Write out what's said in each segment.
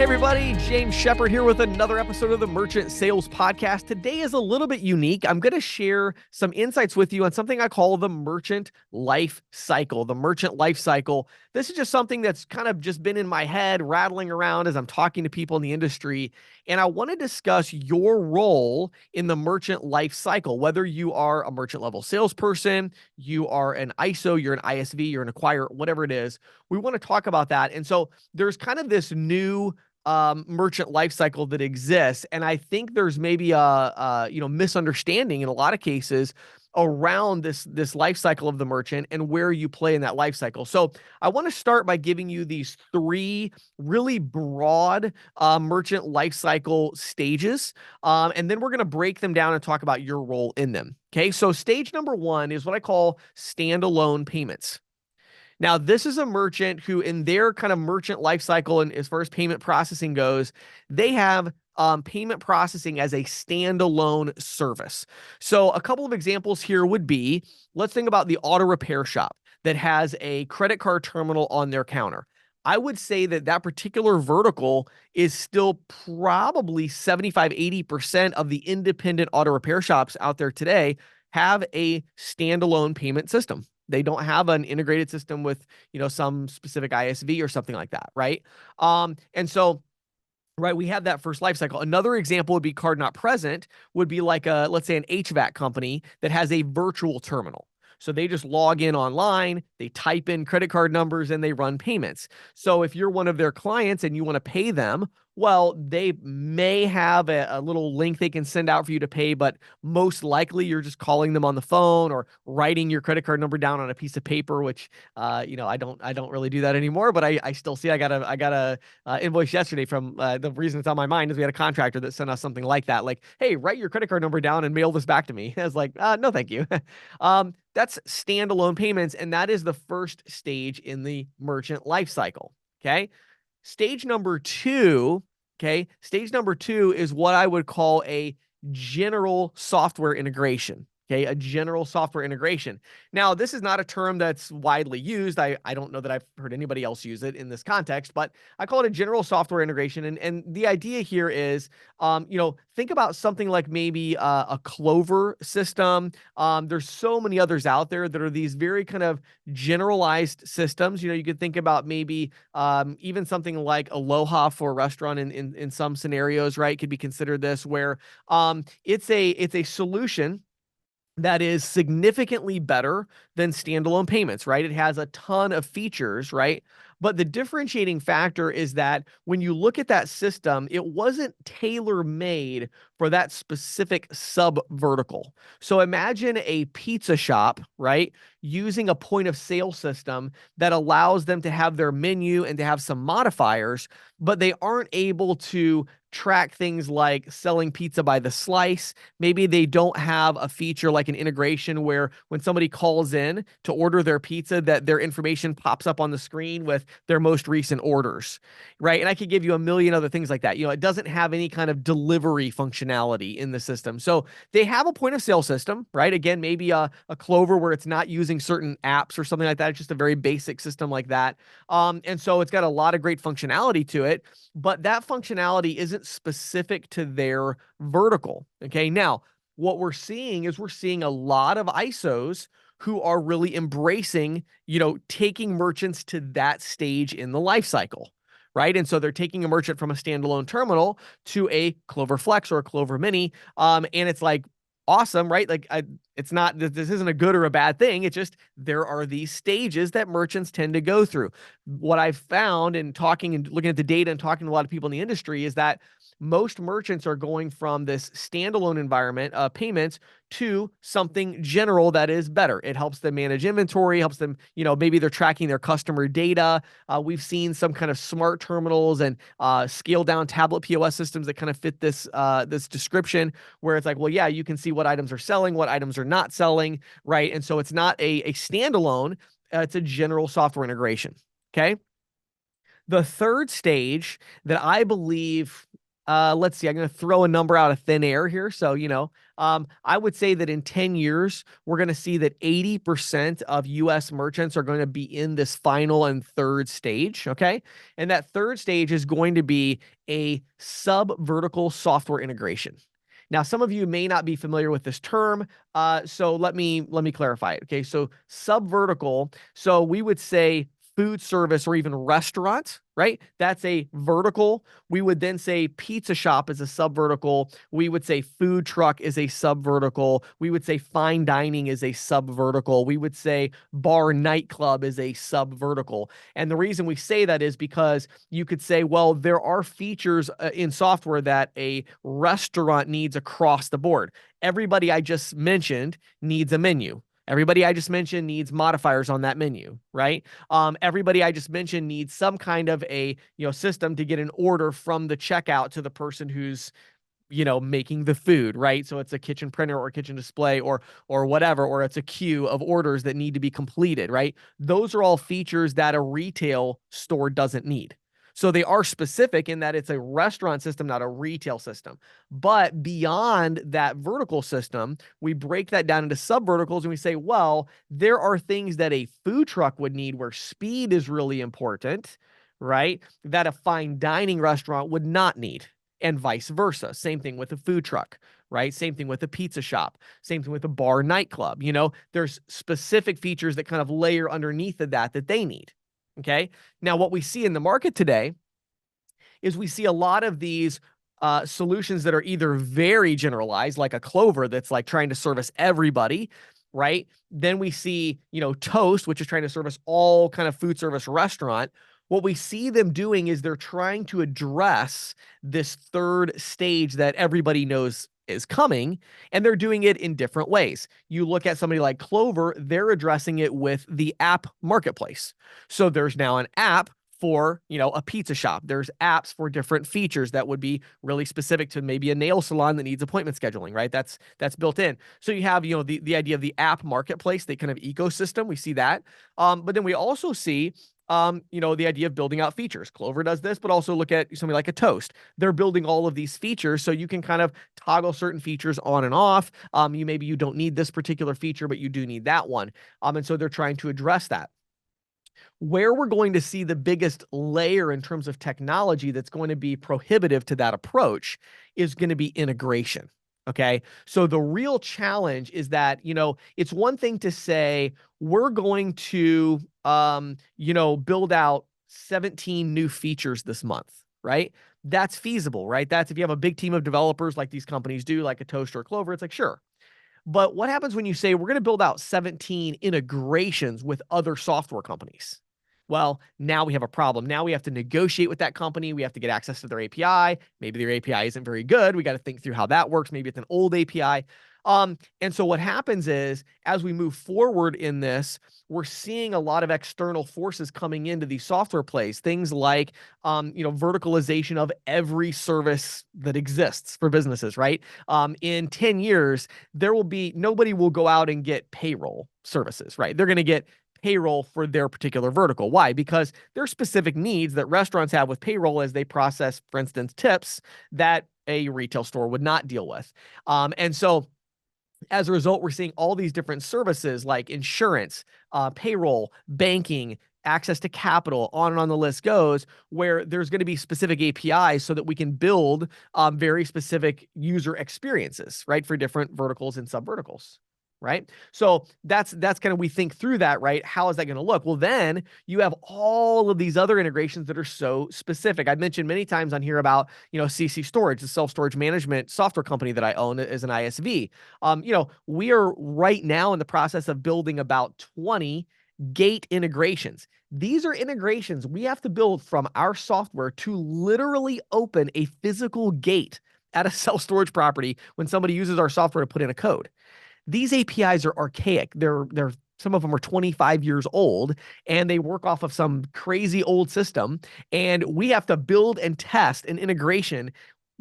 Hey everybody, James Shepard here with another episode of the Merchant Sales Podcast. Today is a little bit unique. I'm going to share some insights with you on something I call the Merchant Life Cycle. The Merchant Life Cycle. This is just something that's kind of just been in my head, rattling around as I'm talking to people in the industry. And I want to discuss your role in the Merchant Life Cycle, whether you are a merchant level salesperson, you are an ISO, you're an ISV, you're an acquirer, whatever it is. We want to talk about that. And so there's kind of this new merchant life cycle that exists, and I think there's maybe a misunderstanding in a lot of cases around this life cycle of the merchant and where you play in that life cycle. So I want to start by giving you these three really broad merchant life cycle stages, and then we're going to break them down and talk about your role in them. Okay, so stage number one is what I call standalone payments. Now, this is a merchant who, in their kind of merchant life cycle, and as far as payment processing goes, they have payment processing as a standalone service. So a couple of examples here would be, let's think about the auto repair shop that has a credit card terminal on their counter. I would say that that particular vertical is still probably 75-80% of the independent auto repair shops out there today have a standalone payment system. They don't have an integrated system with, some specific ISV or something like that, right? And so, right, we have that first life cycle. Another example would be card not present, would be like let's say an HVAC company that has a virtual terminal. So they just log in online, they type in credit card numbers, and they run payments. So if you're one of their clients and you want to pay them, well, they may have a little link they can send out for you to pay, but most likely you're just calling them on the phone or writing your credit card number down on a piece of paper, which I don't really do that anymore, but I still see I got a invoice yesterday from the reason it's on my mind is we had a contractor that sent us something like that, like, hey, write your credit card number down and mail this back to me. I was like, no, thank you. That's standalone payments, and that is the first stage in the merchant life cycle. Okay. Stage number two is what I would call a general software integration. Okay, a general software integration. Now, this is not a term that's widely used. I don't know that I've heard anybody else use it in this context, but I call it a general software integration. And the idea here is, think about something like maybe a Clover system. There's so many others out there that are these very kind of generalized systems. You could think about maybe even something like Aloha for a restaurant in some scenarios, right? Could be considered this, where it's a solution that is significantly better than standalone payments, right? It has a ton of features, right? But the differentiating factor is that when you look at that system, it wasn't tailor-made for that specific sub-vertical. So imagine a pizza shop, right, using a point of sale system that allows them to have their menu and to have some modifiers, but they aren't able to track things like selling pizza by the slice. Maybe they don't have a feature like an integration where when somebody calls in to order their pizza, that their information pops up on the screen with their most recent orders, right? And I could give you a million other things like that. It doesn't have any kind of delivery functionality in the system. So they have a point of sale system, right? Again, maybe a Clover where it's not using certain apps or something like that. It's just a very basic system like that. And so it's got a lot of great functionality to it, but that functionality isn't specific to their vertical. Okay. Now, what we're seeing is a lot of ISOs who are really embracing, taking merchants to that stage in the life cycle, right? And so they're taking a merchant from a standalone terminal to a Clover Flex or a Clover Mini. And it's like, awesome, right? Like it's not, this isn't a good or a bad thing. It's just, there are these stages that merchants tend to go through. What I've found in talking and looking at the data and talking to a lot of people in the industry is that most merchants are going from this standalone environment, payments, to something general that is better. It helps them manage inventory, helps them, maybe they're tracking their customer data. We've seen some kind of smart terminals and scale down tablet POS systems that kind of fit this description, where it's like, well, yeah, you can see what items are selling, what items are not selling, right? And so it's not a standalone, it's a general software integration. Okay. The third stage that I believe Let's see. I'm going to throw a number out of thin air here. So, I would say that in 10 years, we're going to see that 80% of US merchants are going to be in this final and third stage. Okay. And that third stage is going to be a sub vertical software integration. Now, some of you may not be familiar with this term, so let me clarify it. Okay, so sub vertical. So we would say food service or even restaurant, right? That's a vertical. We would then say pizza shop is a sub vertical. We would say food truck is a sub vertical. We would say fine dining is a sub vertical. We would say bar nightclub is a sub vertical. And the reason we say that is because you could say, well, there are features in software that a restaurant needs across the board. Everybody I just mentioned needs a menu. Everybody I just mentioned needs modifiers on that menu, right? Everybody I just mentioned needs some kind of a system to get an order from the checkout to the person who's making the food, right? So it's a kitchen printer or kitchen display or whatever, or it's a queue of orders that need to be completed, right? Those are all features that a retail store doesn't need. So they are specific in that it's a restaurant system, not a retail system. But beyond that vertical system, we break that down into sub verticals and we say, well, there are things that a food truck would need where speed is really important, right? That a fine dining restaurant would not need, and vice versa. Same thing with a food truck, right? Same thing with a pizza shop. Same thing with a bar nightclub. There's specific features that kind of layer underneath of that they need. Okay. Now, what we see in the market today is we see a lot of these solutions that are either very generalized, like a Clover that's like trying to service everybody, right? Then we see, Toast, which is trying to service all kind of food service restaurant. What we see them doing is they're trying to address this third stage that everybody knows is coming, and they're doing it in different ways. You look at somebody like Clover, they're addressing it with the app marketplace. So there's now an app for, a pizza shop. There's apps for different features that would be really specific to maybe a nail salon that needs appointment scheduling, right? That's built in. So you have, the idea of the app marketplace, the kind of ecosystem. We see that. But then we also see the idea of building out features. Clover does this, but also look at somebody like a Toast. They're building all of these features so you can kind of toggle certain features on and off. Maybe you don't need this particular feature, but you do need that one. And so they're trying to address that. Where we're going to see the biggest layer in terms of technology that's going to be prohibitive to that approach is going to be integration. Okay. So the real challenge is that, it's one thing to say, we're going to, build out 17 new features this month, right? That's feasible, right? That's if you have a big team of developers like these companies do, like a Toast or a Clover, it's like, sure. But what happens when you say we're going to build out 17 integrations with other software companies? Well, now we have a problem. Now we have to negotiate with that company. We have to get access to their API. Maybe their API isn't very good. We got to think through how that works. Maybe it's an old API. And so what happens is, as we move forward in this, we're seeing a lot of external forces coming into these software plays, things like, verticalization of every service that exists for businesses, right? In 10 years, nobody will go out and get payroll services, right? They're going to get payroll for their particular vertical. Why? Because there are specific needs that restaurants have with payroll as they process, for instance, tips that a retail store would not deal with. And so as a result, we're seeing all these different services like insurance, payroll, banking, access to capital, on and on the list goes, where there's going to be specific APIs so that we can build very specific user experiences, right, for different verticals and sub verticals. Right. So that's kind of, we think through that, right? How is that going to look? Well, then you have all of these other integrations that are so specific. I've mentioned many times on here about, CC Storage, the self-storage management software company that I own as an ISV. We are right now in the process of building about 20 gate integrations. These are integrations we have to build from our software to literally open a physical gate at a self-storage property when somebody uses our software to put in a code. These APIs are archaic. They're some of them are 25 years old, and they work off of some crazy old system. And we have to build and test an integration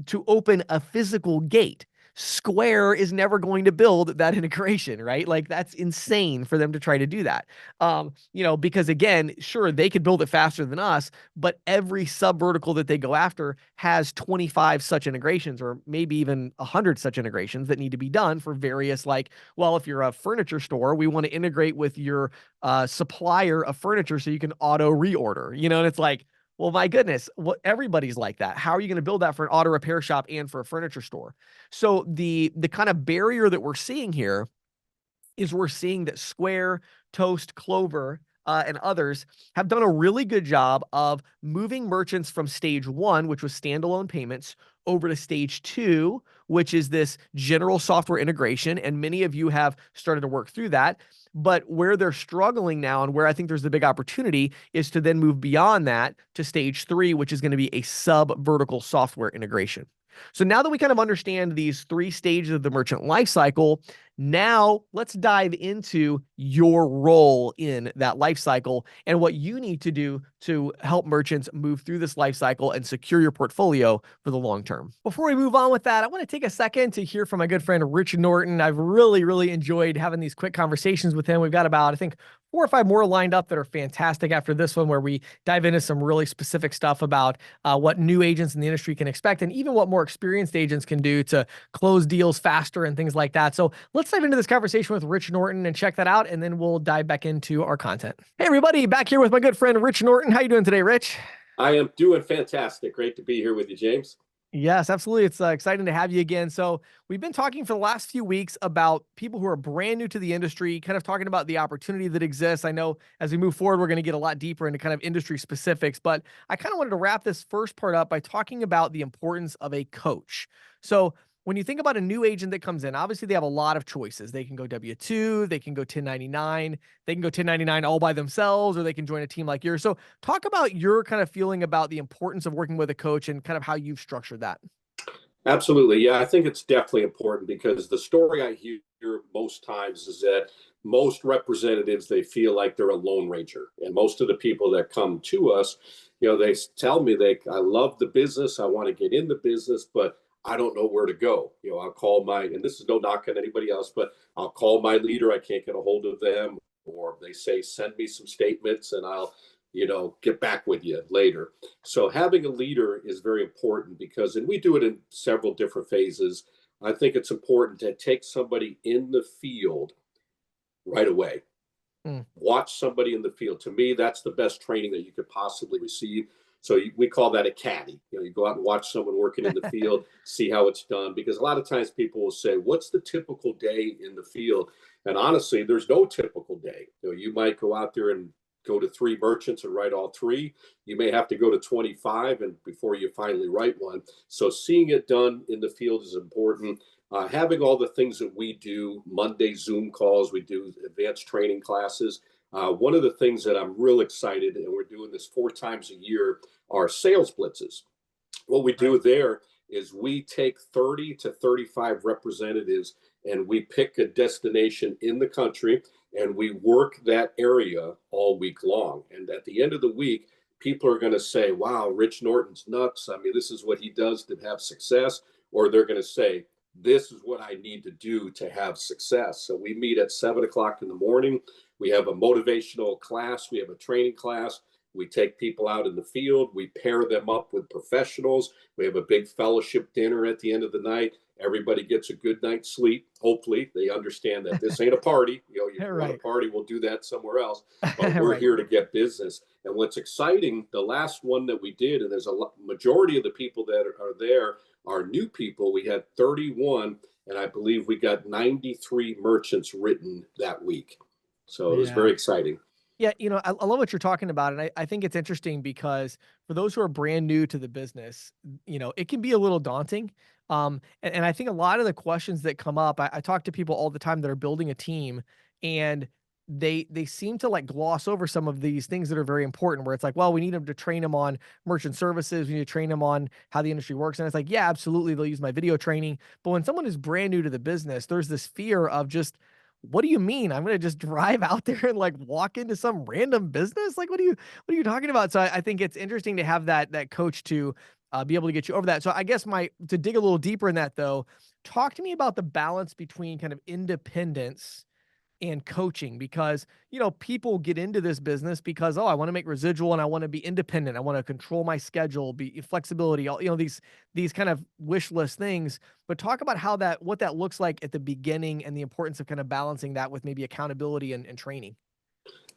to open a physical gate. Square is never going to build that integration, right? Like that's insane for them to try to do that. Because again, sure, they could build it faster than us, but every sub vertical that they go after has 25 such integrations, or maybe even 100 such integrations that need to be done for various, like, well, if you're a furniture store, we want to integrate with your supplier of furniture so you can auto reorder, and it's like, well, my goodness, what everybody's like that. How are you going to build that for an auto repair shop and for a furniture store? So the kind of barrier that we're seeing here is we're seeing that Square, Toast, Clover, and others have done a really good job of moving merchants from stage one, which was standalone payments, over to stage two, which is this general software integration. And many of you have started to work through that. But where they're struggling now, and where I think there's the big opportunity, is to then move beyond that to stage three, which is going to be a sub vertical software integration. So now that we kind of understand these three stages of the merchant lifecycle, now let's dive into your role in that lifecycle and what you need to do to help merchants move through this lifecycle and secure your portfolio for the long term. Before we move on with that, I want to take a second to hear from my good friend Rich Norton. I've really, really enjoyed having these quick conversations with him. We've got about, I think, 4 or 5 more lined up that are fantastic after this one, where we dive into some really specific stuff about what new agents in the industry can expect, and even what more experienced agents can do to close deals faster and things like that. So let's dive into this conversation with Rich Norton and check that out, and then we'll dive back into our content. Hey, everybody, back here with my good friend Rich Norton. How you doing today, Rich? I am doing fantastic. Great to be here with you, James. Yes, absolutely. It's exciting to have you again. So we've been talking for the last few weeks about people who are brand new to the industry, kind of talking about the opportunity that exists. I know as we move forward, we're going to get a lot deeper into kind of industry specifics, but I kind of wanted to wrap this first part up by talking about the importance of a coach. So when you think about a new agent that comes in, obviously they have a lot of choices. They can go W-2, they can go 1099, they can go 1099 all by themselves, or they can join a team like yours. So talk about your kind of feeling about the importance of working with a coach and kind of how you've structured that. Absolutely. Yeah, I think it's definitely important because the story I hear most times is that most representatives, they feel like they're a lone ranger. And most of the people that come to us, they tell me I love the business. I want to get in the business, but I don't know where to go. I'll call and this is no knock on anybody else, but I'll call my leader. I can't get a hold of them. Or they say, send me some statements and I'll get back with you later. So having a leader is very important because, and we do it in several different phases. I think it's important to take somebody in the field right away. Watch somebody in the field. To me, that's the best training that you could possibly receive. So we call that a caddy. You go out and watch someone working in the field, see how it's done. Because a lot of times people will say, what's the typical day in the field? And honestly, there's no typical day. You might go out there and go to 3 merchants and write all 3. You may have to go to 25 and before you finally write one. So seeing it done in the field is important. Having all the things that we do, Monday Zoom calls, we do advanced training classes. One of the things that I'm real excited, and we're doing this 4 times a year, are sales blitzes. What we do there is we take 30 to 35 representatives and we pick a destination in the country and we work that area all week long. And at the end of the week, people are going to say, wow, Rich Norton's nuts. I mean, this is what he does to have success. Or they're going to say, this is what I need to do to have success. So we meet at 7:00 in the morning. We have a motivational class. We have a training class. We take people out in the field. We pair them up with professionals. We have a big fellowship dinner at the end of the night. Everybody gets a good night's sleep. Hopefully, they understand that this ain't a party. You want a party, we'll do that somewhere else. But we're here to get business. And what's exciting, the last one that we did, and there's a majority of the people that are there are new people. We had 31, and I believe we got 93 merchants written that week. So it was very exciting. Yeah, I love what you're talking about. And I think it's interesting because for those who are brand new to the business, it can be a little daunting. And I think a lot of the questions that come up, I talk to people all the time that are building a team, and they seem to like gloss over some of these things that are very important, where it's like, well, we need them to train them on merchant services. We need to train them on how the industry works. And it's like, yeah, absolutely. They'll use my video training. But when someone is brand new to the business, there's this fear of just, what do you mean? I'm going to just drive out there and like walk into some random business? Like, what are you talking about? So I think it's interesting to have that coach to be able to get you over that. So I guess to dig a little deeper in that though, talk to me about the balance between kind of independence and coaching, because people get into this business because, oh, I want to make residual and I want to be independent, I want to control my schedule, be flexibility, all these kind of wish list things. But talk about what that looks like at the beginning, and the importance of kind of balancing that with maybe accountability and training.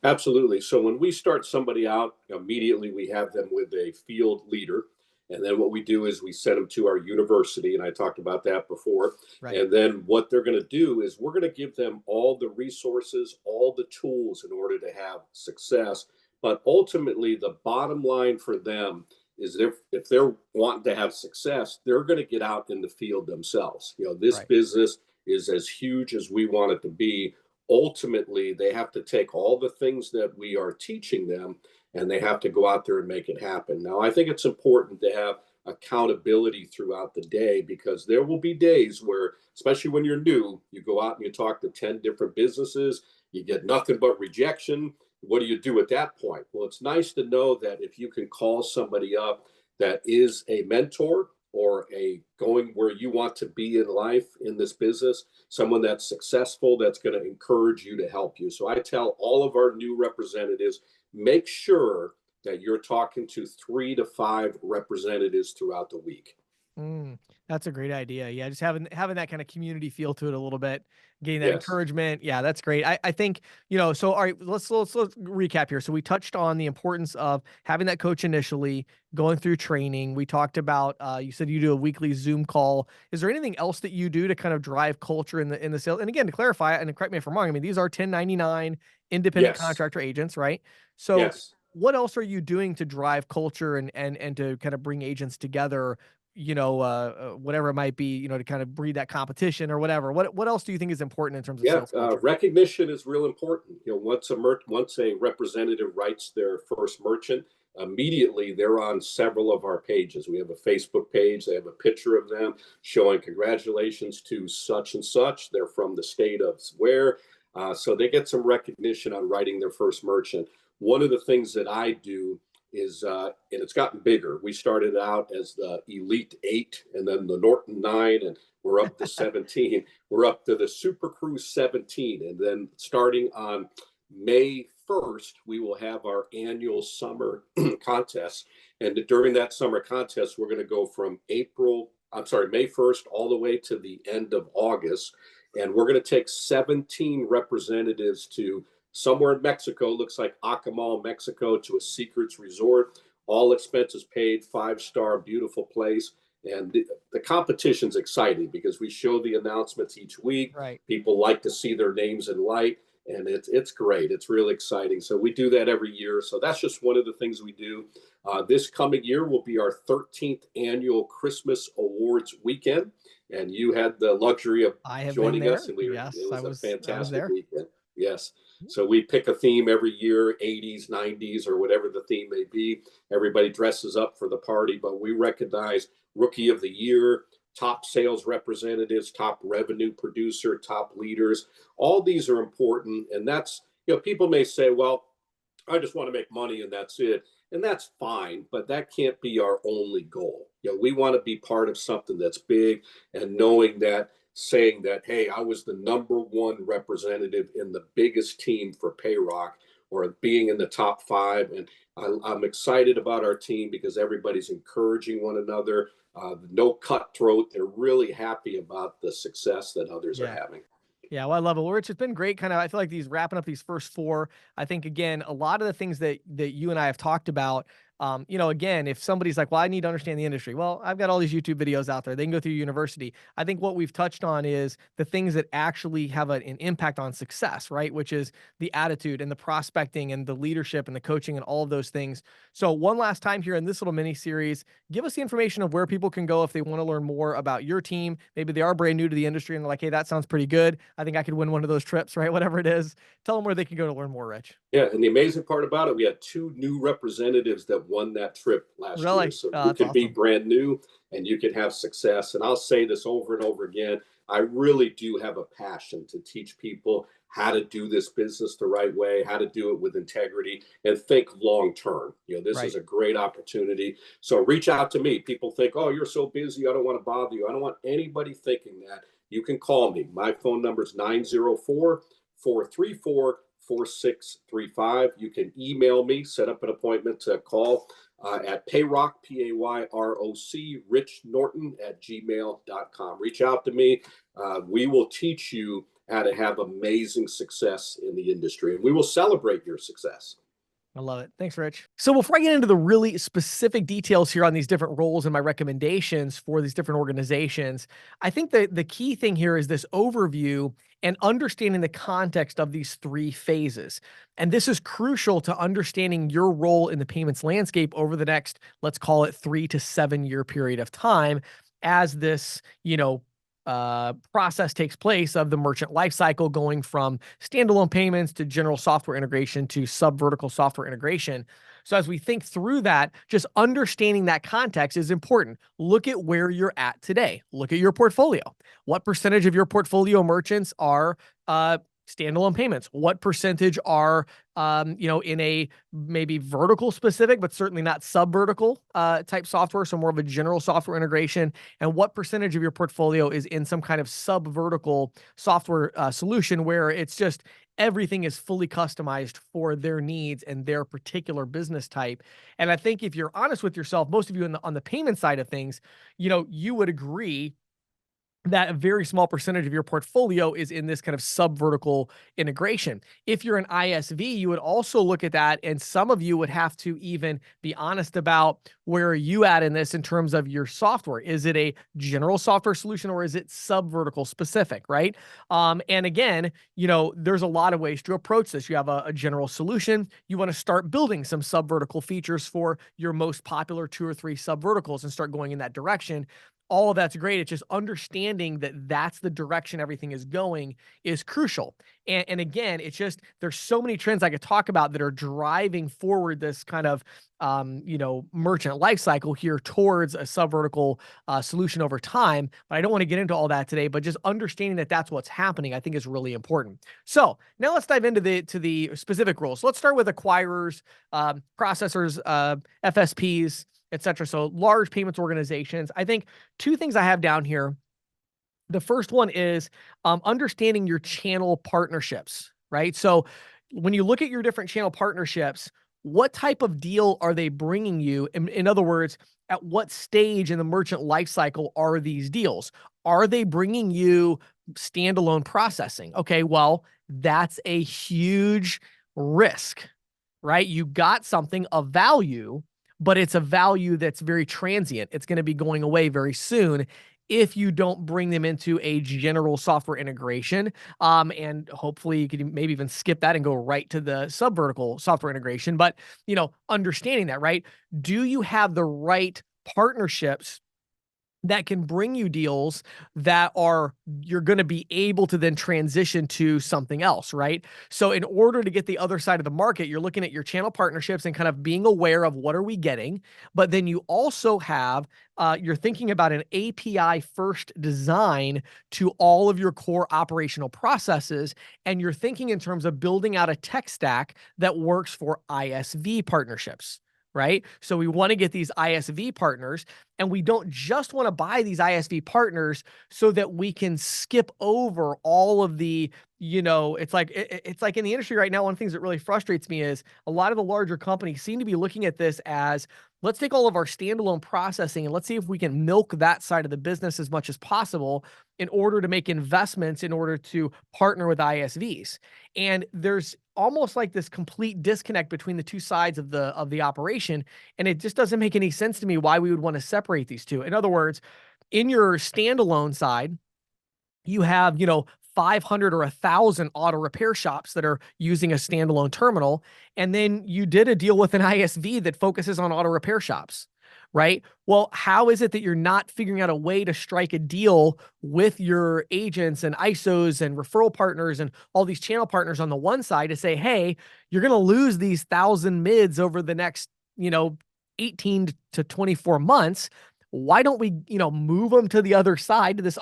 Absolutely. So when we start somebody out, immediately we have them with a field leader. And then what we do is we send them to our university. And I talked about that before. Right. And then what they're going to do is we're going to give them all the resources, all the tools in order to have success. But ultimately, the bottom line for them is if they're wanting to have success, they're going to get out in the field themselves. This Right. business is as huge as we want it to be. Ultimately, they have to take all the things that we are teaching them and they have to go out there and make it happen. Now, I think it's important to have accountability throughout the day, because there will be days where, especially when you're new, you go out and you talk to 10 different businesses, you get nothing but rejection. What do you do at that point? Well, it's nice to know that if you can call somebody up that is a mentor or a going where you want to be in life in this business, someone that's successful, that's going to encourage you to help you. So I tell all of our new representatives, make sure that you're talking to 3 to 5 representatives throughout the week. That's a great idea. Yeah, just having that kind of community feel to it a little bit, getting that Yes. encouragement. Yeah, that's great. I think, so all right, let's recap here. So we touched on the importance of having that coach initially, going through training. We talked about you said you do a weekly Zoom call. Is there anything else that you do to kind of drive culture in the sales? And again, to clarify, and correct me if I'm wrong, I mean, these are 1099 independent Yes. contractor agents, right? So Yes. what else are you doing to drive culture and to kind of bring agents together, whatever it might be, to kind of breed that competition or whatever. What else do you think is important in terms of Yeah, sales culture? recognition is real important. Once a representative writes their first merchant, immediately they're on several of our pages. We have a Facebook page. They have a picture of them showing congratulations to such and such. They're from the state of where, so they get some recognition on writing their first merchant. One of the things that I do is, and it's gotten bigger. We started out as the Elite Eight, and then the Norton Nine, and we're up to 17. We're up to the Super Cruise 17. And then starting on May 1st, we will have our annual summer contest. And during that summer contest, we're going to go from May 1st, all the way to the end of August. And we're going to take 17 representatives to somewhere in Mexico, looks like Acamal, Mexico, to a secrets resort. All expenses paid, 5-star, beautiful place. And the competition's exciting because we show the announcements each week. Right. People like to see their names in light, and it's great. It's really exciting. So we do that every year. So that's just one of the things we do. This coming year will be our 13th annual Christmas Awards weekend, and you had the luxury of I have been joining there. us, and Yes, it was a I was fantastic there. weekend. Yes. So we pick a theme every year, 80s, 90s, or whatever the theme may be. Everybody dresses up for the party, but we recognize Rookie of the Year, top sales representatives, top revenue producer, top leaders. All these are important. And that's, people may say, well, I just want to make money and that's it. And that's fine, but that can't be our only goal. We want to be part of something that's big, and knowing that, saying that, hey, I was the number one representative in the biggest team for Payrock, or being in the top 5. And I'm excited about our team because everybody's encouraging one another. No cutthroat. They're really happy about the success that others are Yeah. having. Yeah, well, I love it. Well, Rich, it's been great. I feel like wrapping up these first 4. I think again, a lot of the things that you and I have talked about. Again, if somebody's like, "Well, I need to understand the industry," well, I've got all these YouTube videos out there. They can go through university. I think what we've touched on is the things that actually have an impact on success, right? Which is the attitude and the prospecting and the leadership and the coaching and all of those things. So, one last time here in this little mini series, give us the information of where people can go if they want to learn more about your team. Maybe they are brand new to the industry and they're like, "Hey, that sounds pretty good. I think I could win one of those trips," right? Whatever it is. Tell them where they can go to learn more, Rich. Yeah, and the amazing part about it, we had 2 new representatives that won that trip last year. Really? So Oh, you that's can be awesome. brand new and you can have success. And I'll say this over and over again. I really do have a passion to teach people how to do this business the right way, how to do it with integrity, and think long term. This is Right. a great opportunity. So reach out to me. People think, oh, you're so busy, I don't want to bother you. I don't want anybody thinking that. You can call me. My phone number is 904-434-4635. You can email me, set up an appointment to call at payrock, Payroc, Rich Norton at gmail.com. Reach out to me. We will teach you how to have amazing success in the industry, and we will celebrate your success. I love it. Thanks, Rich. So before I get into the really specific details here on these different roles and my recommendations for these different organizations, I think that the key thing here is this overview and understanding the context of these three phases. And this is crucial to understanding your role in the payments landscape over the next, let's call it 3 to 7 year period of time as this, process takes place of the merchant lifecycle going from standalone payments to general software integration to sub-vertical software integration. So as we think through that, just understanding that context is important. Look at where you're at today. Look at your portfolio. What percentage of your portfolio merchants are standalone payments? What percentage are, in a maybe vertical specific, but certainly not sub-vertical type software, so more of a general software integration? And what percentage of your portfolio is in some kind of sub-vertical software solution where it's just everything is fully customized for their needs and their particular business type? And I think if you're honest with yourself, most of you on the payment side of things, you would agree that a very small percentage of your portfolio is in this kind of sub-vertical integration. If you're an ISV, you would also look at that, and some of you would have to even be honest about where are you at in this in terms of your software. Is it a general software solution or is it sub-vertical specific, right? And again, there's a lot of ways to approach this. You have a general solution. You want to start building some sub-vertical features for your most popular 2 or 3 sub-verticals and start going in that direction. All of that's great. It's just understanding that that's the direction everything is going is crucial. And again, it's just, there's so many trends I could talk about that are driving forward this kind of, merchant life cycle here towards a sub-vertical solution over time. But I don't want to get into all that today, but just understanding that that's what's happening, I think is really important. So now let's dive into the specific roles. So let's start with acquirers, processors, FSPs, etc. So large payments organizations. I think 2 things I have down here. The first one is understanding your channel partnerships, right? So when you look at your different channel partnerships, what type of deal are they bringing you? In other words, at what stage in the merchant lifecycle are these deals? Are they bringing you standalone processing? Okay, well, that's a huge risk, right? You got something of value, but it's a value that's very transient. It's going to be going away very soon if you don't bring them into a general software integration. And hopefully you can maybe even skip that and go right to the sub-vertical software integration. But, understanding that, right? Do you have the right partnerships that can bring you deals that you're going to be able to then transition to something else, right? So in order to get the other side of the market, you're looking at your channel partnerships and kind of being aware of what are we getting, but then you also have, you're thinking about an API first design to all of your core operational processes. And you're thinking in terms of building out a tech stack that works for ISV partnerships. Right? So we want to get these ISV partners, and we don't just want to buy these ISV partners so that we can skip over all of the, it's like in the industry right now, one of the things that really frustrates me is a lot of the larger companies seem to be looking at this as, let's take all of our standalone processing and let's see if we can milk that side of the business as much as possible in order to make investments, in order to partner with ISVs. And there's almost like this complete disconnect between the 2 sides of the operation. And it just doesn't make any sense to me why we would want to separate these 2. In other words, in your standalone side, you have, 500 or 1,000 auto repair shops that are using a standalone terminal. And then you did a deal with an ISV that focuses on auto repair shops, right? Well, how is it that you're not figuring out a way to strike a deal with your agents and ISOs and referral partners and all these channel partners on the one side to say, hey, you're going to lose these 1,000 mids over the next, 18 to 24 months. Why don't we, move them to the other side to this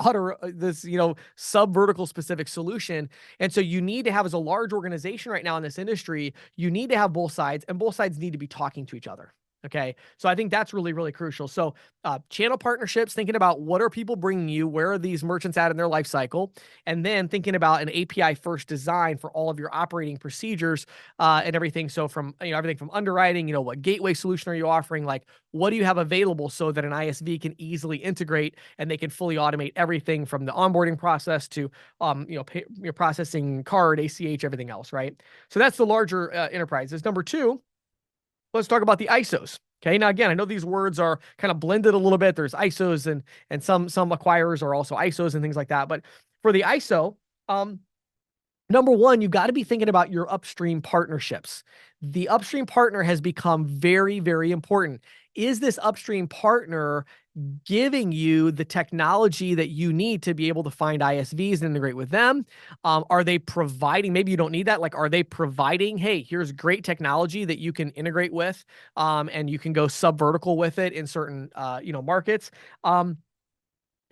sub vertical specific solution? And so you need to have, as a large organization right now in this industry, you need to have both sides, and both sides need to be talking to each other. Okay. So I think that's really, really crucial. So channel partnerships, thinking about what are people bringing you, where are these merchants at in their life cycle, and then thinking about an API first design for all of your operating procedures and everything. So from, everything from underwriting, what gateway solution are you offering? Like, what do you have available so that an ISV can easily integrate and they can fully automate everything from the onboarding process to, processing card, ACH, everything else, right? So that's the larger enterprises. Number two, let's talk about the ISOs. Okay. Now, again, I know these words are kind of blended a little bit. There's ISOs and some acquirers are also ISOs and things like that. But for the ISO, number one, you've got to be thinking about your upstream partnerships. The upstream partner has become very, very important. Is this upstream partner giving you the technology that you need to be able to find ISVs and integrate with them? Are they providing, maybe you don't need that. Like, are they providing, hey, here's great technology that you can integrate with, and you can go sub vertical with it in certain, markets.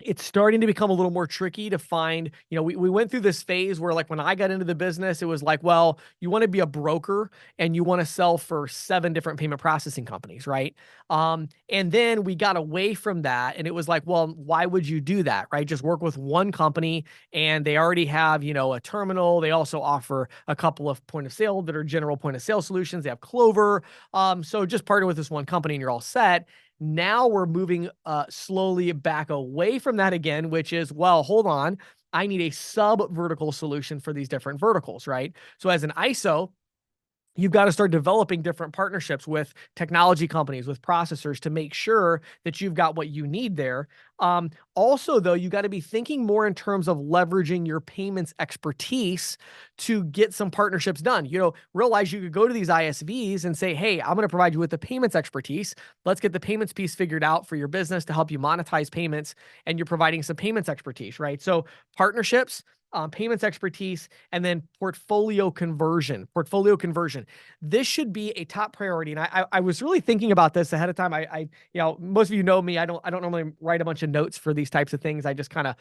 It's starting to become a little more tricky to find, we went through this phase where, like, when I got into the business, it was like, well, you want to be a broker and you want to sell for 7 different payment processing companies, right? And then we got away from that, and it was like, well, why would you do that, right? Just work with one company, and they already have, a terminal. They also offer a couple of point of sale that are general point of sale solutions. They have Clover. So just partner with this one company and you're all set. Now we're moving slowly back away from that again, which is, well, hold on, I need a sub vertical solution for these different verticals, right? So as an ISO, you've got to start developing different partnerships with technology companies, with processors, to make sure that you've got what you need there. Also, though, you got to be thinking more in terms of leveraging your payments expertise to get some partnerships done. Realize you could go to these ISVs and say, hey, I'm going to provide you with the payments expertise. Let's get the payments piece figured out for your business to help you monetize payments. And you're providing some payments expertise, right? So partnerships, payments expertise, and then portfolio conversion. This should be a top priority. And I was really thinking about this ahead of time. Most of you know me. I don't normally write a bunch of notes for these types of things. I just kind of,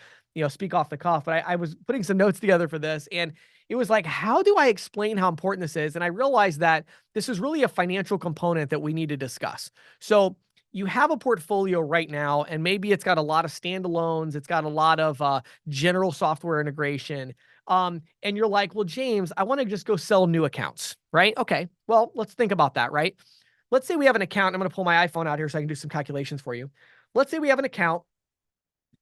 speak off the cuff. But I was putting some notes together for this, and it was like, how do I explain how important this is? And I realized that this is really a financial component that we need to discuss. So you have a portfolio right now, and maybe it's got a lot of standalones. It's got a lot of general software integration. And you're like, well, James, I want to just go sell new accounts, right? Okay. Well, let's think about that, right? Let's say we have an account. I'm going to pull my iPhone out here so I can do some calculations for you. Let's say we have an account,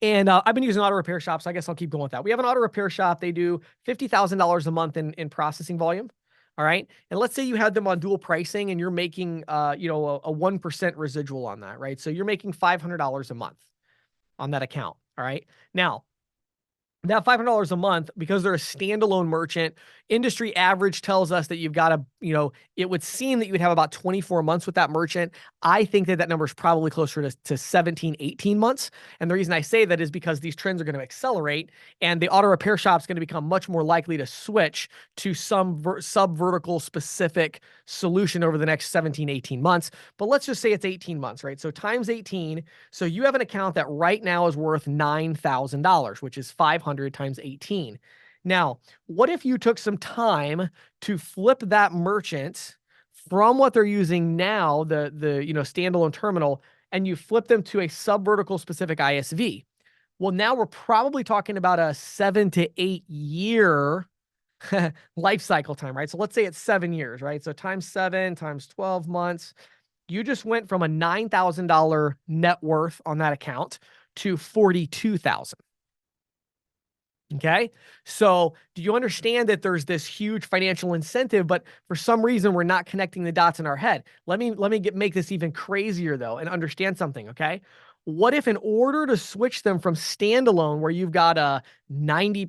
and I've been using auto repair shops, so I guess I'll keep going with that. We have an auto repair shop. They do $50,000 a month in processing volume. All right. And let's say you had them on dual pricing and you're making, a 1% residual on that, right? So you're making $500 a month on that account. All right. Now, that $500 a month, because they're a standalone merchant, industry average tells us that you've got to, it would seem that you would have about 24 months with that merchant. I think that number is probably closer to 17, 18 months. And the reason I say that is because these trends are going to accelerate, and the auto repair shop is going to become much more likely to switch to some sub-vertical specific solution over the next 17, 18 months. But let's just say it's 18 months, right? So times 18. So you have an account that right now is worth $9,000, which is 500 times 18. Now, what if you took some time to flip that merchant from what they're using now, the standalone terminal, and you flip them to a sub-vertical specific ISV? Well, now we're probably talking about a 7 to 8 year life cycle time, right? So let's say it's 7 years, right? So times 7 times 12 months, you just went from a $9,000 net worth on that account to $42,000. Okay. So do you understand that there's this huge financial incentive, but for some reason we're not connecting the dots in our head? Let me make this even crazier though, and understand something. Okay. What if, in order to switch them from standalone, where you've got a 90%,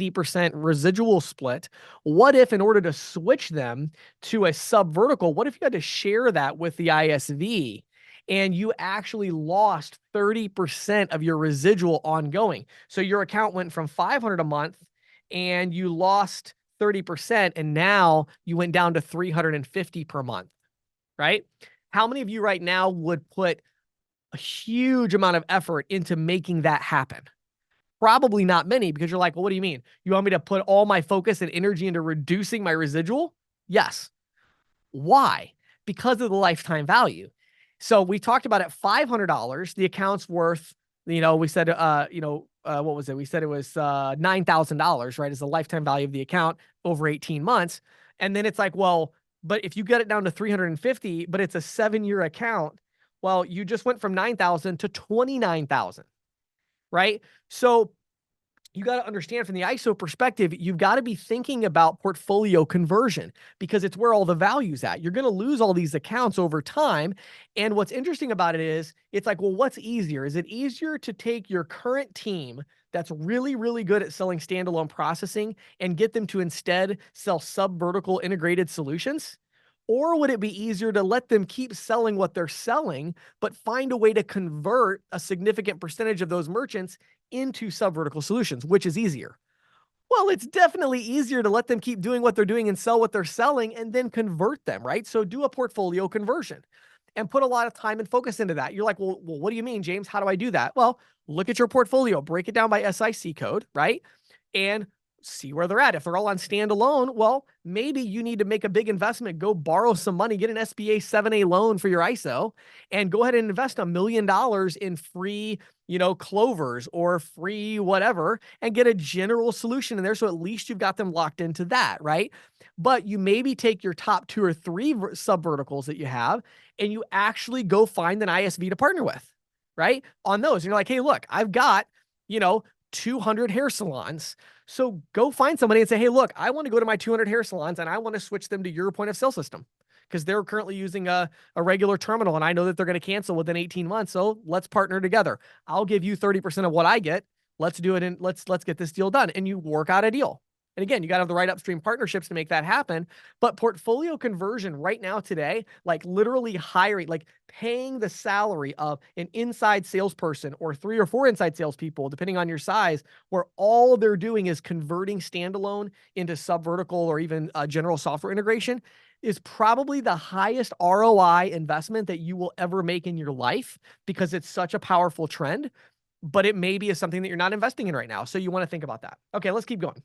80% residual split, what if, in order to switch them to a sub vertical, what if you had to share that with the ISV? And you actually lost 30% of your residual ongoing. So your account went from 500 a month and you lost 30%, and now you went down to 350 per month, right? How many of you right now would put a huge amount of effort into making that happen? Probably not many, because you're like, well, what do you mean? You want me to put all my focus and energy into reducing my residual? Yes. Why? Because of the lifetime value. So we talked about at $500, the account's worth, we said, what was it? We said it was $9,000, right? Is the lifetime value of the account over 18 months. And then it's like, well, but if you get it down to 350, but it's a 7-year account, well, you just went from 9,000 to 29,000, right? So you got to understand from the ISO perspective, you've got to be thinking about portfolio conversion, because it's where all the value's at. You're going to lose all these accounts over time. And what's interesting about it is it's like, well, what's easier? Is it easier to take your current team that's really, really good at selling standalone processing and get them to instead sell sub-vertical integrated solutions? Or would it be easier to let them keep selling what they're selling, but find a way to convert a significant percentage of those merchants into sub-vertical solutions? Which is easier? Well, it's definitely easier to let them keep doing what they're doing and sell what they're selling and then convert them, right? So do a portfolio conversion and put a lot of time and focus into that. You're like, well, what do you mean, James? How do I do that? Well, look at your portfolio, break it down by SIC code, right? And see where they're at. If they're all on standalone, well, maybe you need to make a big investment, go borrow some money, get an SBA 7A loan for your ISO, and go ahead and invest $1 million in free, clovers or free whatever, and get a general solution in there. So at least you've got them locked into that, right? But you maybe take your top 2 or 3 sub verticals that you have, and you actually go find an ISV to partner with, right? On those. And you're like, hey, look, I've got, 200 hair salons. So go find somebody and say, hey, look, I want to go to my 200 hair salons and I want to switch them to your point of sale system, because they're currently using a regular terminal and I know that they're going to cancel within 18 months. So let's partner together. I'll give you 30% of what I get. Let's do it. And let's get this deal done. And you work out a deal. And again, you got to have the right upstream partnerships to make that happen. But portfolio conversion right now today, like literally hiring, like paying the salary of an inside salesperson or 3 or 4 inside salespeople, depending on your size, where all they're doing is converting standalone into sub-vertical or even general software integration, is probably the highest ROI investment that you will ever make in your life, because it's such a powerful trend. But it maybe is something that you're not investing in right now. So you want to think about that. Okay, let's keep going.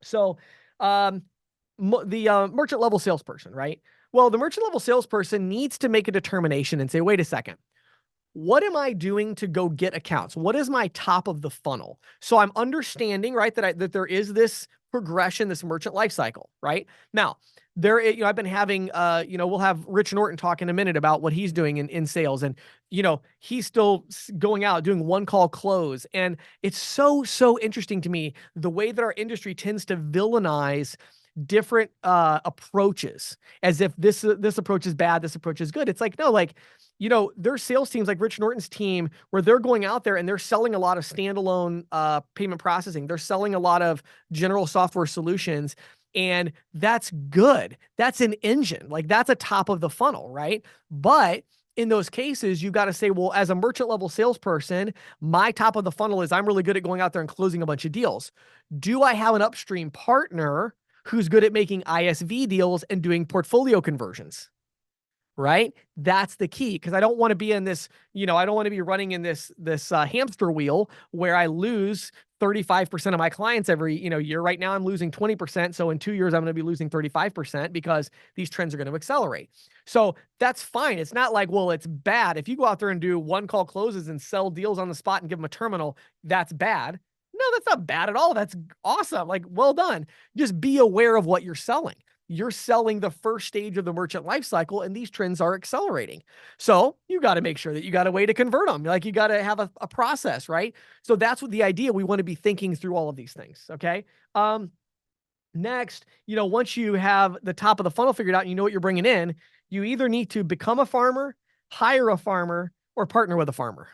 So, the merchant level salesperson, right? Well, the merchant level salesperson needs to make a determination and say, wait a second, what am I doing to go get accounts? What is my top of the funnel? So I'm understanding, right, that there is this progression, this merchant life cycle, right? Now, I've been having, we'll have Rich Norton talk in a minute about what he's doing in sales. And, he's still going out doing one call close. And it's so interesting to me, the way that our industry tends to villainize different approaches, as if this approach is bad, this approach is good. It's like, no, like, there's sales teams like Rich Norton's team where they're going out there and they're selling a lot of standalone payment processing. They're selling a lot of general software solutions. And that's good. That's an engine. Like, that's a top of the funnel, right? But in those cases, you've got to say, well, as a merchant level salesperson, my top of the funnel is I'm really good at going out there and closing a bunch of deals. Do I have an upstream partner who's good at making ISV deals and doing portfolio conversions? Right? That's the key. Because I don't want to be in this, I don't want to be running in this hamster wheel where I lose 35% of my clients every, year. Right now I'm losing 20%. So in 2 years, I'm going to be losing 35% because these trends are going to accelerate. So that's fine. It's not like, well, it's bad. If you go out there and do one call closes and sell deals on the spot and give them a terminal, that's bad. No, that's not bad at all. That's awesome. Like, well done. Just be aware of what you're selling. You're selling the first stage of the merchant life cycle, and these trends are accelerating. So you got to make sure that you got a way to convert them. Like, you got to have a process, right? So that's what the idea. We want to be thinking through all of these things. Okay. Next, once you have the top of the funnel figured out, and you know what you're bringing in, you either need to become a farmer, hire a farmer, or partner with a farmer.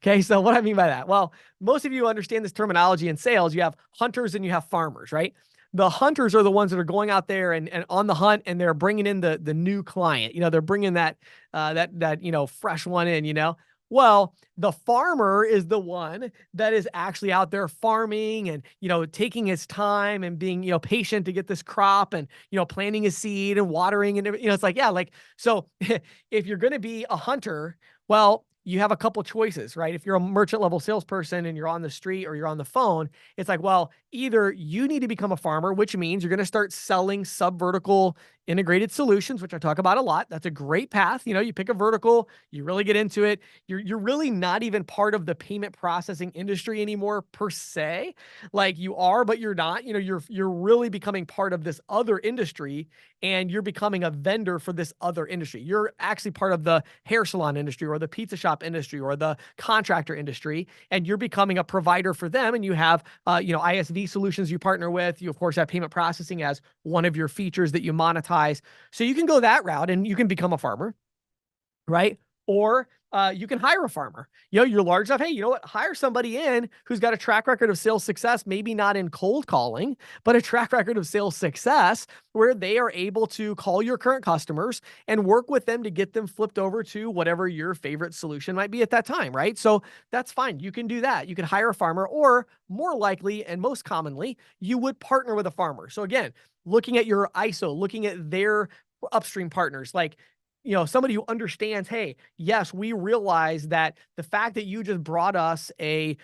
Okay. So what I mean by that? Well, most of you understand this terminology in sales. You have hunters and you have farmers, right? The hunters are the ones that are going out there and on the hunt, and they're bringing in the new client. They're bringing that fresh one in. Well, the farmer is the one that is actually out there farming and taking his time and being patient to get this crop, and planting his seed and watering, and it's like, yeah, like, so if you're going to be a hunter, Well, you have a couple choices, right? If you're a merchant level salesperson and you're on the street or you're on the phone, it's like, well, either you need to become a farmer, which means you're going to start selling sub vertical integrated solutions, which I talk about a lot. That's a great path. You pick a vertical, you really get into it. You're really not even part of the payment processing industry anymore per se. Like you are, but you're not. You're really becoming part of this other industry, and you're becoming a vendor for this other industry. You're actually part of the hair salon industry or the pizza shop industry or the contractor industry, and you're becoming a provider for them. And you have, ISV solutions you partner with. You, of course, have payment processing as one of your features that you monetize. So you can go that route and you can become a farmer, right? Or you can hire a farmer. You're large enough. Hey, you know what? Hire somebody in who's got a track record of sales success, maybe not in cold calling, but a track record of sales success where they are able to call your current customers and work with them to get them flipped over to whatever your favorite solution might be at that time, right? So that's fine. You can do that. You can hire a farmer, or more likely and most commonly, you would partner with a farmer. So again, looking at your ISO, looking at their upstream partners, like somebody who understands, hey, yes, we realize that the fact that you just brought us the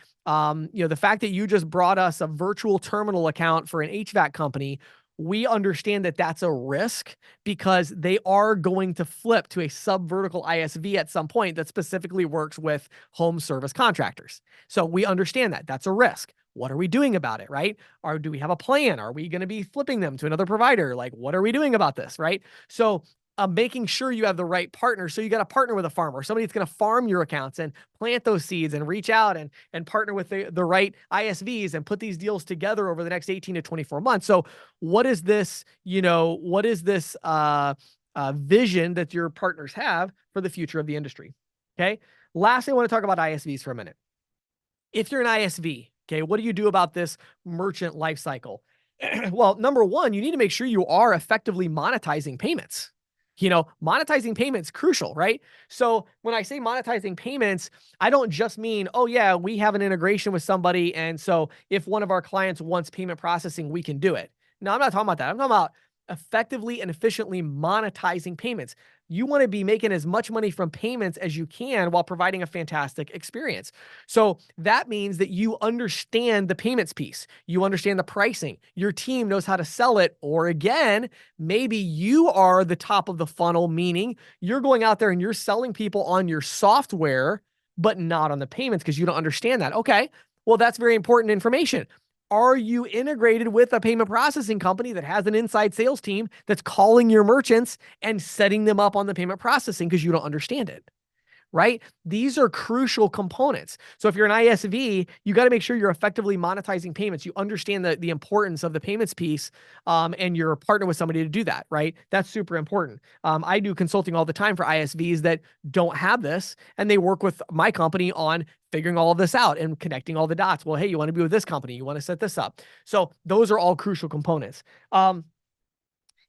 fact that you just brought us a virtual terminal account for an HVAC company, we understand that that's a risk because they are going to flip to a sub-vertical ISV at some point that specifically works with home service contractors. So we understand that that's a risk. What are we doing about it, right? Or do we have a plan? Are we going to be flipping them to another provider? Like, what are we doing about this, right? So making sure you have the right partner. So you got to partner with a farmer, somebody that's going to farm your accounts and plant those seeds and reach out and partner with the right ISVs and put these deals together over the next 18 to 24 months. So what is this, vision that your partners have for the future of the industry? Okay. Lastly, I want to talk about ISVs for a minute. If you're an ISV, okay, what do you do about this merchant life cycle? Well, number one, you need to make sure you are effectively monetizing payments. Monetizing payments crucial, right? So when I say monetizing payments, I don't just mean, oh yeah, we have an integration with somebody, and so if one of our clients wants payment processing, we can do it. No, I'm not talking about that. I'm talking about effectively and efficiently monetizing payments. You want to be making as much money from payments as you can while providing a fantastic experience. So that means that you understand the payments piece. You understand the pricing. Your team knows how to sell it. Or again, maybe you are the top of the funnel, meaning you're going out there and you're selling people on your software, but not on the payments because you don't understand that. Okay, well, that's very important information. Are you integrated with a payment processing company that has an inside sales team that's calling your merchants and setting them up on the payment processing because you don't understand it? Right? These are crucial components. So if you're an ISV, you got to make sure you're effectively monetizing payments. You understand the importance of the payments piece, and you're a partner with somebody to do that, right? That's super important. I do consulting all the time for ISVs that don't have this, and they work with my company on figuring all of this out and connecting all the dots. Well, hey, you want to be with this company, you want to set this up. So those are all crucial components. And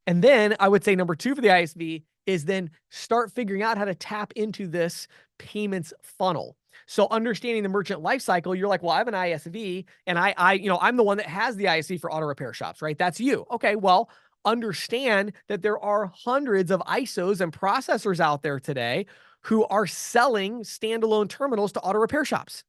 then I would say number two for the ISV is then start figuring out how to tap into this payments funnel. So understanding the merchant life cycle, you're like, well, I have an ISV and I'm the one that has the ISV for auto repair shops, right? That's you. Okay, well, understand that there are hundreds of ISOs and processors out there today who are selling standalone terminals to auto repair shops.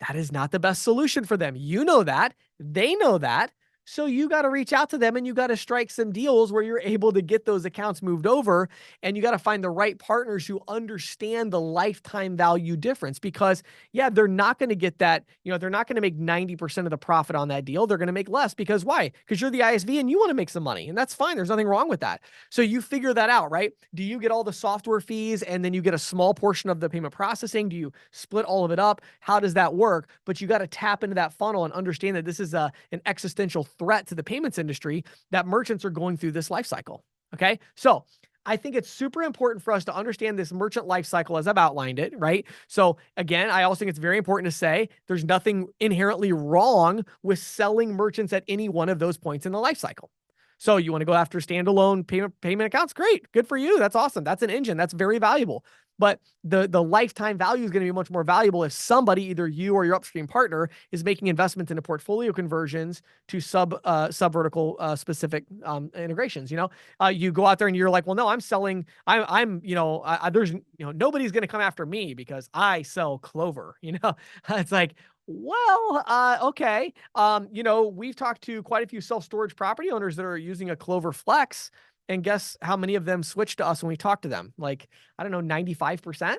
That is not the best solution for them. You know that. They know that. So you got to reach out to them and you got to strike some deals where you're able to get those accounts moved over, and you got to find the right partners who understand the lifetime value difference, because yeah, they're not going to get that, they're not going to make 90% of the profit on that deal. They're going to make less because why? Because you're the ISV and you want to make some money, and that's fine. There's nothing wrong with that. So you figure that out, right? Do you get all the software fees and then you get a small portion of the payment processing? Do you split all of it up? How does that work? But you got to tap into that funnel and understand that this is an existential threat to the payments industry, that merchants are going through this life cycle. Okay. So I think it's super important for us to understand this merchant life cycle as I've outlined it, right? So again, I also think it's very important to say there's nothing inherently wrong with selling merchants at any one of those points in the life cycle. So you want to go after standalone payment accounts? Great. Good for you. That's awesome. That's an engine. That's very valuable. But the lifetime value is going to be much more valuable if somebody, either you or your upstream partner, is making investments into portfolio conversions to sub vertical specific integrations. You go out there and you're like, well, no, I'm selling. I'm there's nobody's going to come after me because I sell Clover. It's like, well, okay. We've talked to quite a few self-storage property owners that are using a Clover Flex, and guess how many of them switched to us when we talked to them? Like, I don't know, 95%.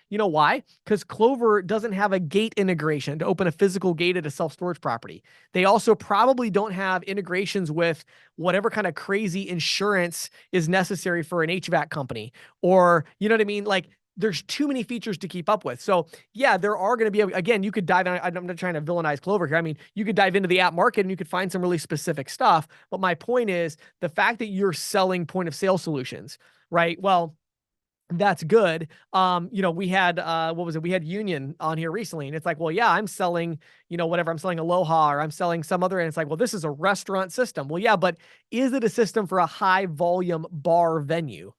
You know why? Because Clover doesn't have a gate integration to open a physical gate at a self-storage property. They also probably don't have integrations with whatever kind of crazy insurance is necessary for an HVAC company, or, you know what I mean? Like, there's too many features to keep up with. So yeah, there are going to be, again, you could dive in. I'm not trying to villainize Clover here. I mean, you could dive into the app market and you could find some really specific stuff. But my point is the fact that you're selling point of sale solutions, right? Well, that's good. We had, what was it? We had Union on here recently, and it's like, well, yeah, I'm selling, whatever. I'm selling Aloha, or I'm selling some other, and it's like, well, this is a restaurant system. Well, yeah, but is it a system for a high volume bar venue?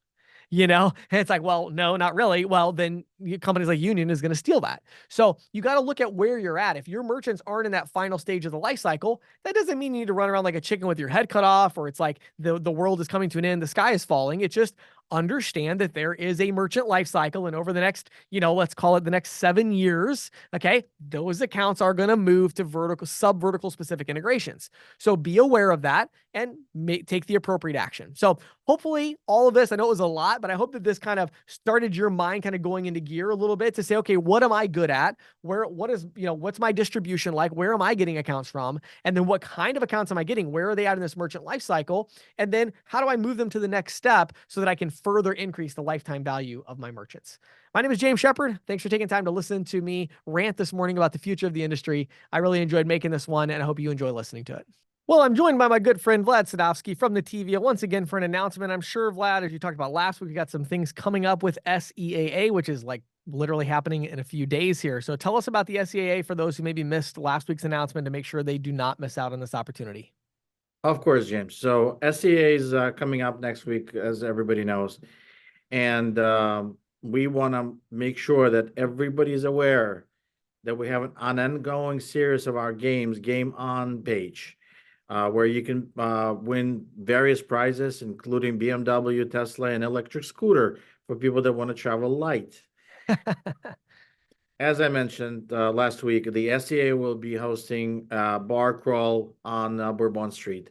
And it's like, well, no, not really. Well, then companies like Union is going to steal that. So you got to look at where you're at. If your merchants aren't in that final stage of the life cycle, that doesn't mean you need to run around like a chicken with your head cut off, or it's like the world is coming to an end, the sky is falling. It's just understand that there is a merchant life cycle, and over the next, let's call it the next 7 years, okay, those accounts are going to move to sub vertical specific integrations. So be aware of that and take the appropriate action. So hopefully all of this, I know it was a lot, but I hope that this kind of started your mind kind of going into gear a little bit to say, okay, what am I good at? What's my distribution like? Where am I getting accounts from? And then what kind of accounts am I getting? Where are they at in this merchant life cycle? And then how do I move them to the next step so that I can further increase the lifetime value of my merchants? My name is James Shepard. Thanks for taking time to listen to me rant this morning about the future of the industry. I really enjoyed making this one, and I hope you enjoy listening to it. Well, I'm joined by my good friend Vlad Sadowski from the TVA once again for an announcement. I'm sure, Vlad, as you talked about last week, we got some things coming up with SEAA, which is like literally happening in a few days here. So tell us about the SEAA for those who maybe missed last week's announcement to make sure they do not miss out on this opportunity. Of course, James. So SEA is coming up next week, as everybody knows. And we want to make sure that everybody is aware that we have an ongoing series of our games, Game On page, where you can win various prizes, including BMW, Tesla, and electric scooter for people that want to travel light. As I mentioned last week, the SEA will be hosting a bar crawl on Bourbon Street.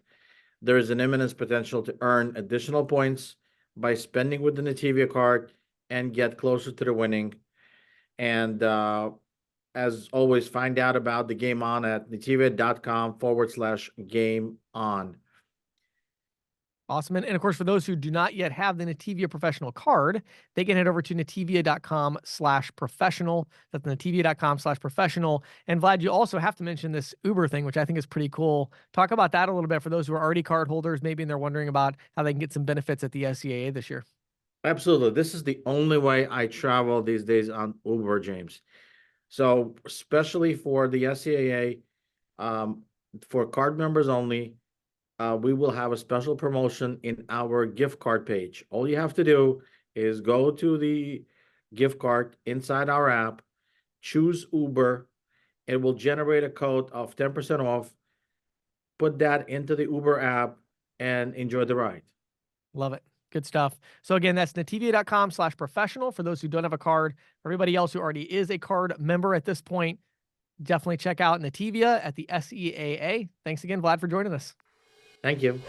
There is an imminent potential to earn additional points by spending with the Nativia card and get closer to the winning. And as always, find out about the Game On at nativia.com/game on. Awesome. And of course, for those who do not yet have the Nativia professional card, they can head over to nativia.com/professional. That's nativia.com/professional. And Vlad, you also have to mention this Uber thing, which I think is pretty cool. Talk about that a little bit for those who are already card holders, maybe, and they're wondering about how they can get some benefits at the SEAA this year. Absolutely. This is the only way I travel these days on Uber, James. So especially for the SEAA, for card members only, we will have a special promotion in our gift card page. All you have to do is go to the gift card inside our app, choose Uber. It will generate a code of 10% off. Put that into the Uber app and enjoy the ride. Love it. Good stuff. So again, that's nativia.com/professional for those who don't have a card. For everybody else who already is a card member at this point, definitely check out Nativia at the SEAA. Thanks again, Vlad, for joining us. Thank you.